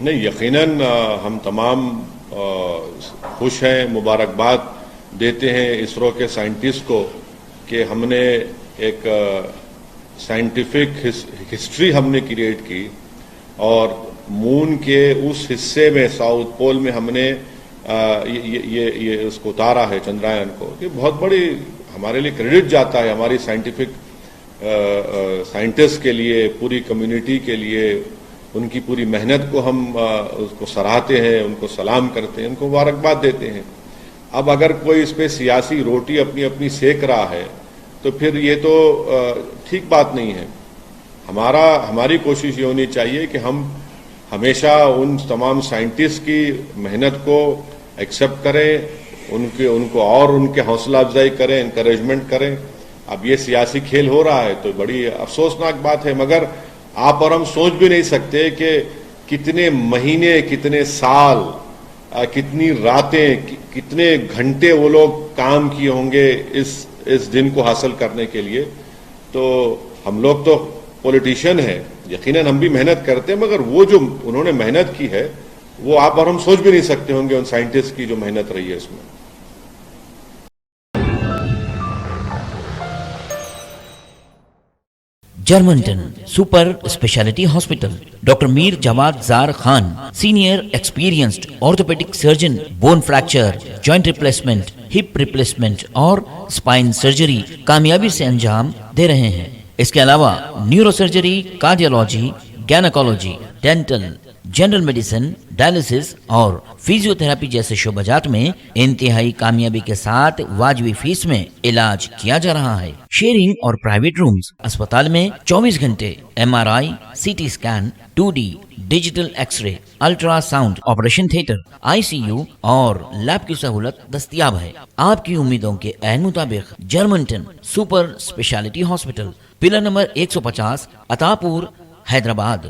نہیں، یقیناً ہم تمام خوش ہیں، مبارکباد دیتے ہیں اسرو کے سائنٹسٹ کو کہ ہم نے ایک سائنٹیفک ہسٹری ہم نے کریٹ کی، اور مون کے اس حصے میں ساؤتھ پول میں ہم نے یہ اس کو اتارا ہے، چندرایان کو. یہ بہت بڑی ہمارے لیے کریڈٹ جاتا ہے، ہماری سائنٹسٹ کے لیے، پوری کمیونٹی کے لیے. ان کی پوری محنت کو ہم اس کو سراہتے ہیں، ان کو سلام کرتے ہیں، ان کو مبارکباد دیتے ہیں. اب اگر کوئی اس پہ سیاسی روٹی اپنی اپنی سیک رہا ہے تو پھر یہ تو ٹھیک بات نہیں ہے. ہماری کوشش یہ ہونی چاہیے کہ ہم ہمیشہ ان تمام سائنٹسٹ کی محنت کو ایکسیپٹ کریں، ان کو اور ان کے حوصلہ افزائی کریں، انکریجمنٹ کریں. اب یہ سیاسی کھیل ہو رہا ہے تو بڑی افسوسناک بات ہے، مگر آپ اور ہم سوچ بھی نہیں سکتے کہ کتنے مہینے، کتنے سال، کتنی راتیں، کتنے گھنٹے وہ لوگ کام کیے ہوں گے اس دن کو حاصل کرنے کے لیے. تو ہم لوگ تو پولیٹیشین ہیں، یقیناً ہم بھی محنت کرتے ہیں، مگر وہ جو انہوں نے محنت کی ہے وہ آپ اور ہم سوچ بھی نہیں سکتے ہوں گے ان سائنٹسٹ کی جو محنت رہی ہے اس میں. جرمنٹن super speciality hospital. Doctor Mir Jawad Zar Khan, senior experienced orthopaedic surgeon, bone fracture, joint replacement, hip replacement اور اسپائن سرجری کامیابی سے انجام دے رہے ہیں. اس کے علاوہ neuro surgery, cardiology, gynaecology, dental, general medicine, dialysis اور فزیو تھراپی جیسے شعبہ جات میں انتہائی کامیابی کے ساتھ واجبی فیس میں علاج کیا جا رہا ہے. شیئرنگ اور پرائیویٹ رومز. اسپتال میں 24 گھنٹے MRI، CT scan, 2D digital X ray, ultra sound, operation theatre, ICU اور لیب کی سہولت دستیاب ہے. آپ کی امیدوں کے عین مطابق جرمنٹن super speciality hospital, pillar number 150، عطا پور، حیدرآباد.